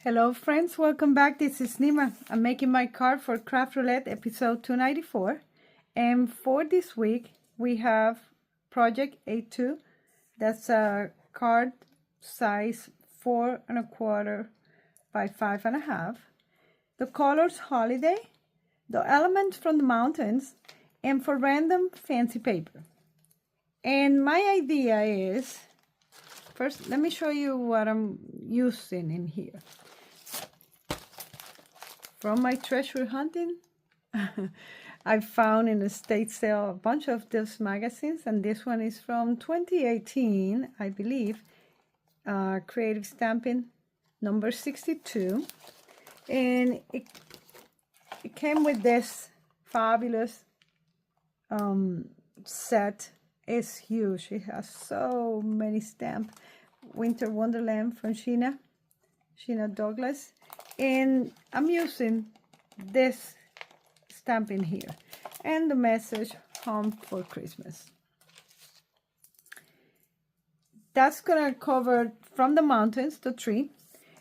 Hello friends, welcome back. This is Nima. I'm making my card for Craft Roulette episode 294. And for this week, we have Project A2. That's a card size 4 1/4 by 5 1/2. The colors Holiday, the elements from the mountains, and for random fancy paper. And my idea is, first let me show you what I'm using in here. From my treasure hunting, I found in a state sale a bunch of these magazines, and this one is from 2018, I believe, Creative Stamping number 62, and it came with this fabulous set. It's huge. It has so many stamps. Winter Woodland from Sheena Douglas. And I'm using this stamp in here. And the message, Home for Christmas. That's going to cover from the mountains, the tree.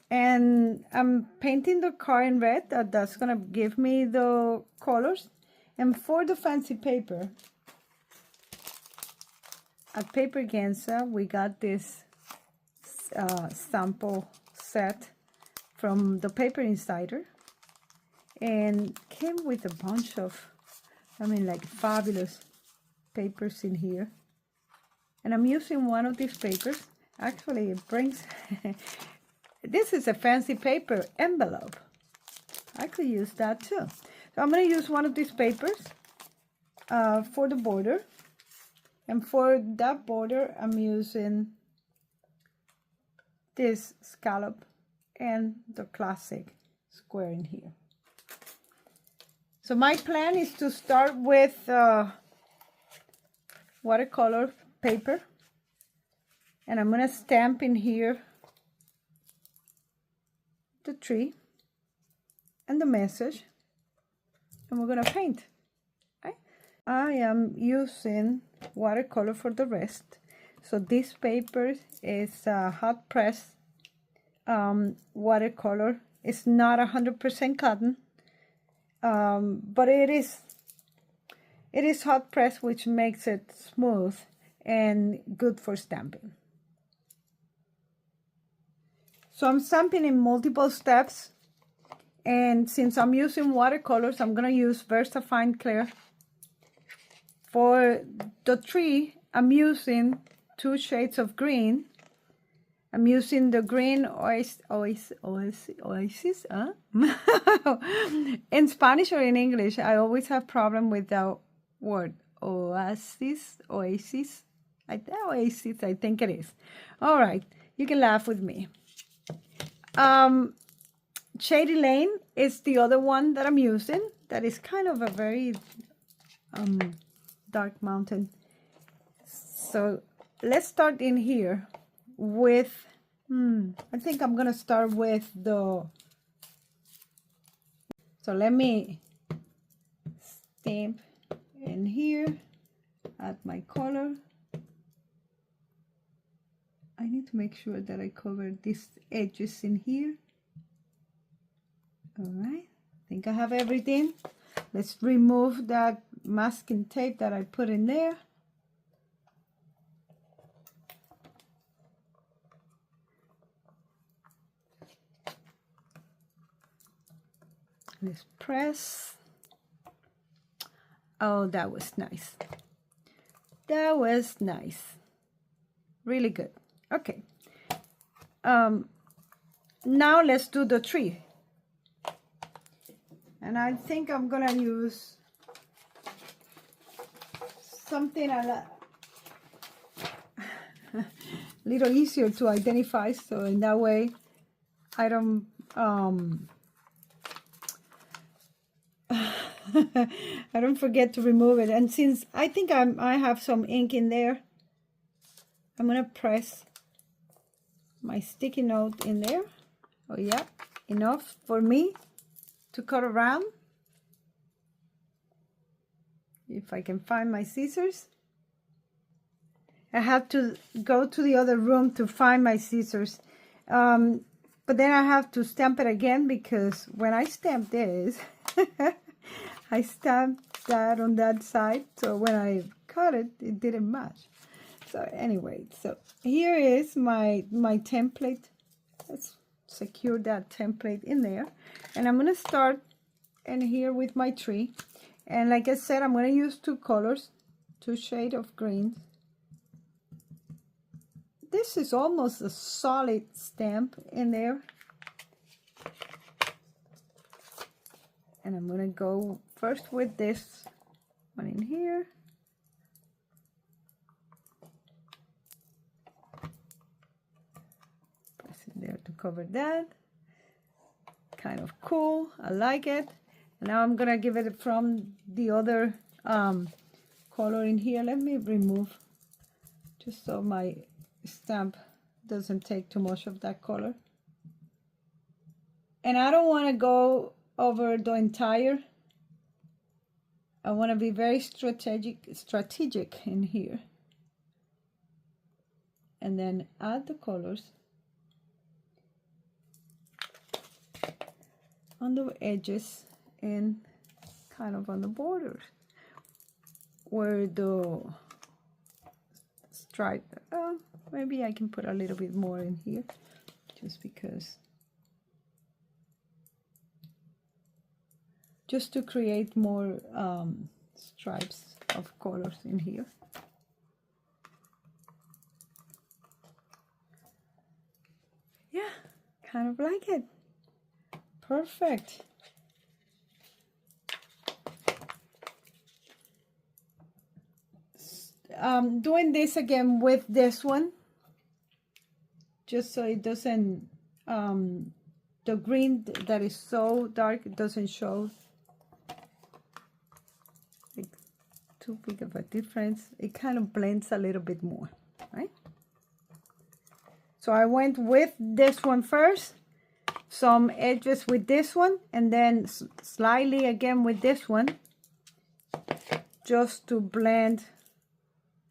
And I'm painting the card in red. That's going to give me the colors. And for the fancy paper, at Paper Ganza, we got this sample set from the Paper Insider, and came with a bunch of, like fabulous papers in here. And I'm using one of these papers. Actually, it brings, this is a fancy paper envelope. I could use that too. So I'm going to use one of these papers for the border. And for that border, I'm using this scallop and the classic square in here. So my plan is to start with watercolor paper. And I'm going to stamp in here the tree and the message. And we're going to paint. Okay? I am using watercolor for the rest. So this paper is hot press watercolor. It's not 100% cotton, but it is hot press, which makes it smooth and good for stamping. So I'm stamping in multiple steps, and since I'm using watercolors, I'm going to use VersaFine Clear. For the tree, I'm using 2 shades of green. I'm using the green oasis, huh? In Spanish or in English, I always have problem with the word oasis. I think it is. All right, you can laugh with me. Shady Lane is the other one that I'm using. That is kind of a very dark mountain. So let's start in here with, I think I'm going to start with so let me stamp in here, add my color. I need to make sure that I cover these edges in here. All right, I think I have everything. Let's remove that masking tape that I put in there. Let's press. Oh, that was nice. That was nice. Really good. Okay. Now let's do the tree. And I think I'm gonna use something a little easier to identify, so in that way I don't I don't forget to remove it. And since I think I have some ink in there, I'm gonna press my sticky note in there. Oh yeah, enough for me to cut around. If I can find my scissors. I have to go to the other room to find my scissors. But then I have to stamp it again, because when I stamp this, I stamped that on that side. So when I cut it, it didn't match. So anyway, so here is my template. Let's secure that template in there. And I'm going to start in here with my tree. And like I said, I'm going to use two colors, two shades of greens. This is almost a solid stamp in there. And I'm going to go first with this one in here. Press it there to cover that. Kind of cool. I like it. And now I'm going to give it from the other color in here. Let me remove, just so my stamp doesn't take too much of that color. And I don't want to go over the entire. I want to be very strategic in here. And then add the colors on the edges and kind of on the borders where the stripe, maybe I can put a little bit more in here, just because, just to create more stripes of colors in here. Yeah, kind of like it. Perfect. Doing this again with this one, just so it doesn't, the green that is so dark, it doesn't show like too big of a difference. It kind of blends a little bit more, right? So I went with this one first, some edges with this one, and then slightly again with this one, just to blend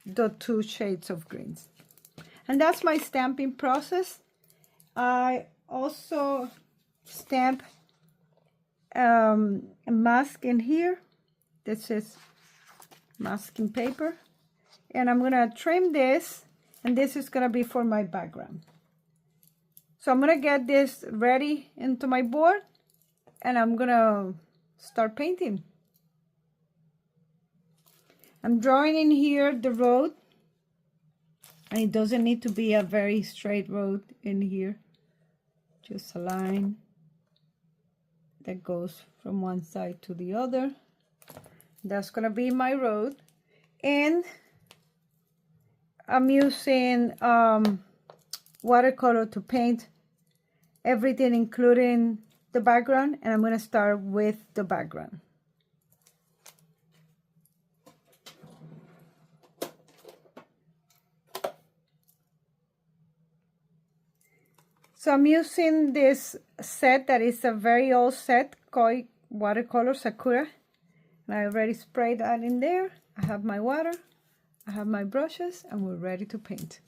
the two shades of greens. And that's my stamping process. I also stamp a mask in here. This is masking paper, and I'm gonna trim this, and this is gonna be for my background. So I'm gonna get this ready into my board, and I'm gonna start painting. I'm drawing in here the road, and it doesn't need to be a very straight road in here, just a line that goes from one side to the other. That's gonna be my road, and I'm using watercolor to paint everything, including the background, and I'm gonna start with the background. So I'm using this set that is a very old set, Koi Watercolor Sakura. And I already sprayed that in there. I have my water, I have my brushes, and we're ready to paint.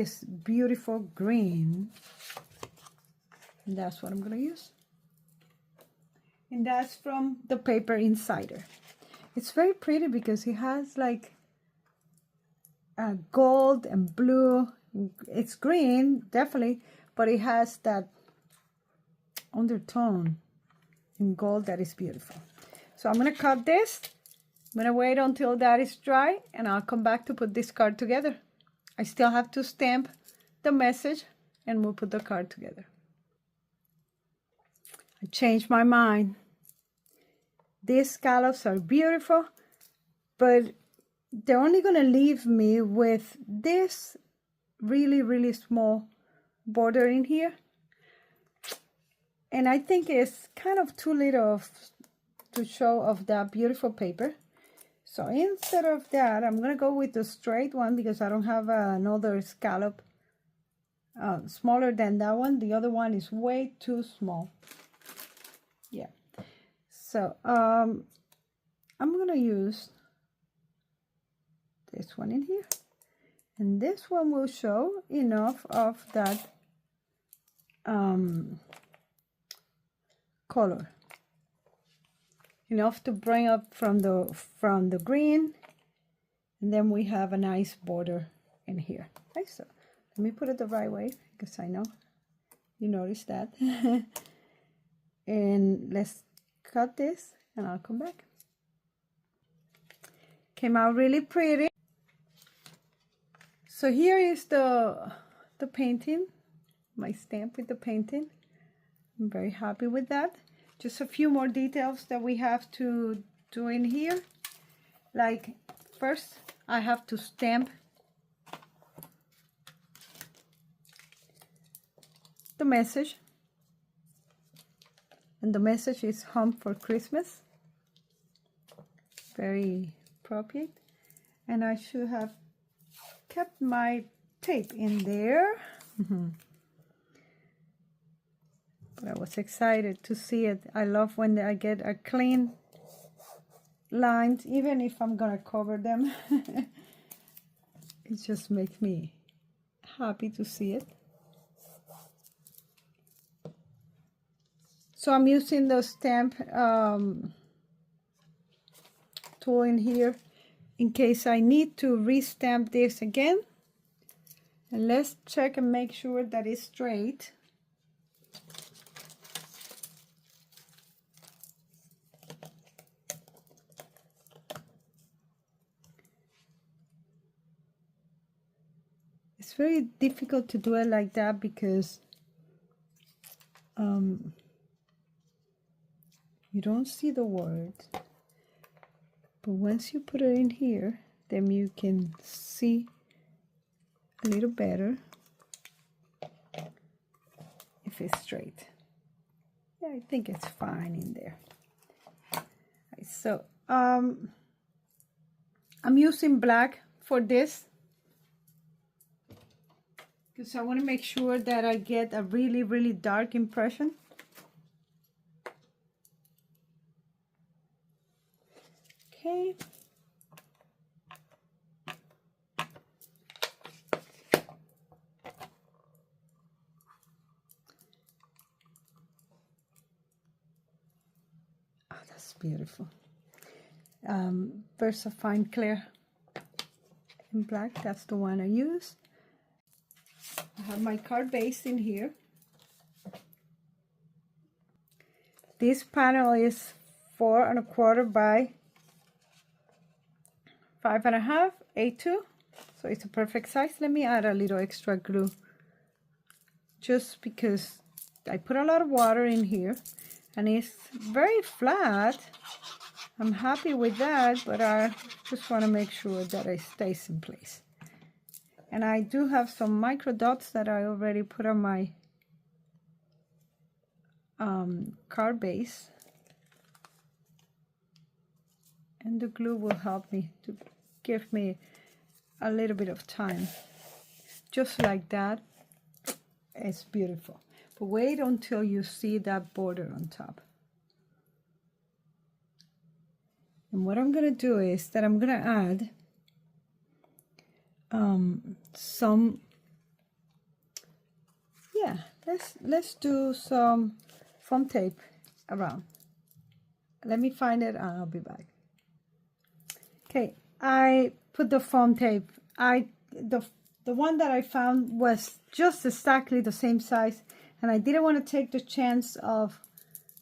this beautiful green, and that's what I'm going to use. And that's from the Paper Insider. It's very pretty because it has like gold and blue. It's green, definitely, but it has that undertone in gold that is beautiful. So I'm going to cut this. I'm going to wait until that is dry, and I'll come back to put this card together. I still have to stamp the message, and we'll put the card together. I changed my mind. These scallops are beautiful, but they're only going to leave me with this really small border in here. And I think it's kind of too little to show of that beautiful paper. So instead of that, I'm going to go with the straight one because I don't have another scallop smaller than that one. The other one is way too small. Yeah. So I'm going to use this one in here. And this one will show enough of that color. Enough to bring up from the green, and then we have a nice border in here. Okay, so let me put it the right way because I know you noticed that. And let's cut this and I'll come back. Came out really pretty. So here is the painting, my stamp with the painting. I'm very happy with that. Just a few more details that we have to do in here. Like first, I have to stamp the message. And the message is Home for Christmas. Very appropriate. And I should have kept my tape in there. But I was excited to see it. I love when I get a clean lines, even if I'm gonna cover them. It just makes me happy to see it. So I'm using the stamp tool in here in case I need to restamp this again. And let's check and make sure that it's straight. It's very difficult to do it like that because you don't see the words. But once you put it in here, then you can see a little better if it's straight. Yeah, I think it's fine in there. Right, so I'm using black for this because I want to make sure that I get a really dark impression. Okay. Oh, that's beautiful. Fine Clear in black, that's the one I use. I have my card base in here. This panel is 4 1/4 by 5 1/2 A2, so it's a perfect size. Let me add a little extra glue just because I put a lot of water in here and it's very flat. I'm happy with that, but I just want to make sure that it stays in place. And I do have some micro dots that I already put on my card base, and the glue will help me to give me a little bit of time. Just like that, it's beautiful. But wait until you see that border on top. And what I'm gonna do is that I'm gonna add some, yeah, let's do some foam tape around. Let me find it and I'll be back. Okay, I put the foam tape. The one that I found was just exactly the same size, and I didn't want to take the chance of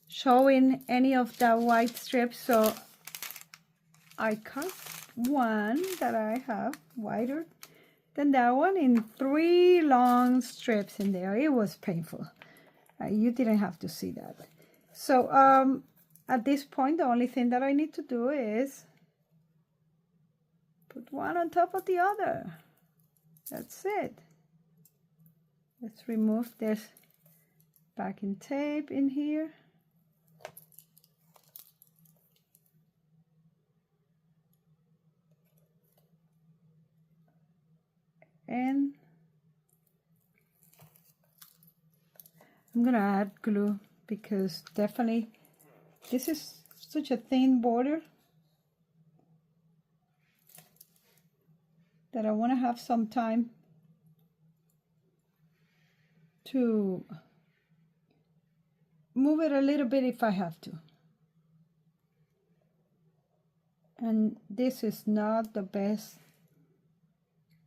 showing any of that white strips, so I cut one that I have wider than that one in 3 long strips in there. It was painful. You didn't have to see that. So at this point, the only thing that I need to do is put one on top of the other. That's it. Let's remove this backing tape in here. And I'm gonna add glue because definitely this is such a thin border that I want to have some time to move it a little bit if I have to. And this is not the best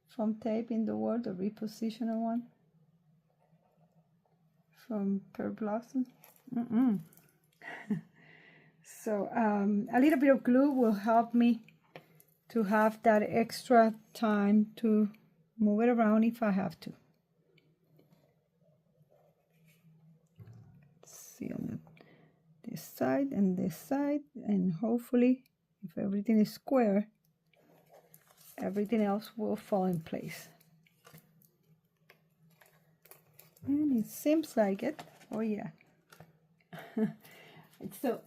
foam tape in the world, the repositioner one from Pearl Blossom. So a little bit of glue will help me to have that extra time to move it around if I have to. Let's see on this side and this side, and hopefully if everything is square, everything else will fall in place. And it seems like it. Oh yeah. So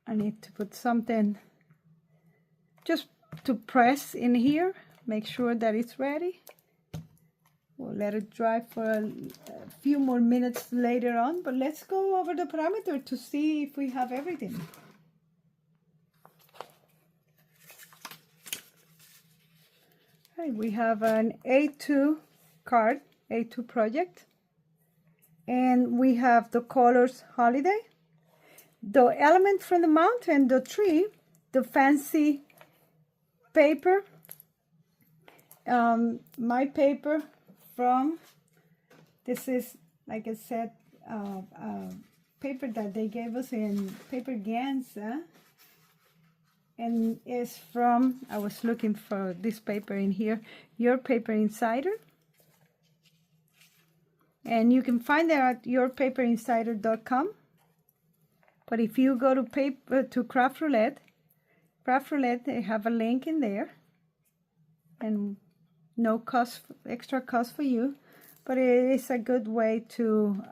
I need to put something just to press in here, make sure that it's ready. We'll let it dry for a few more minutes later on, but let's go over the parameter to see if we have everything. Okay, we have an A2 card, A2 project, and we have the colors Holiday, the element from the mountain, the tree, the fancy paper, my paper from, this is, like I said, paper that they gave us in Paper Ganza, and is from, I was looking for this paper in here, Your Paper Insider. And you can find that at yourpaperinsider.com. But if you go to Craft Roulette, they have a link in there, and no cost, extra cost for you, but it is a good way to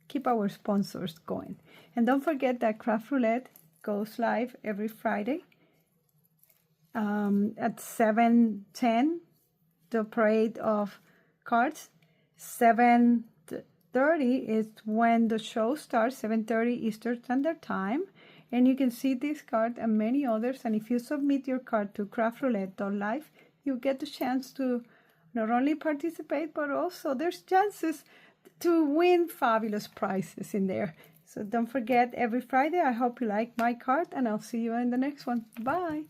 keep our sponsors going. And don't forget that Craft Roulette goes live every Friday at 7:10, the parade of cards. 7:30 is when the show starts, 7:30 Eastern Standard Time. And you can see this card and many others. And if you submit your card to craftroulette.live, you get the chance to not only participate, but also there's chances to win fabulous prizes in there. So don't forget, every Friday. I hope you like my card, and I'll see you in the next one. Bye.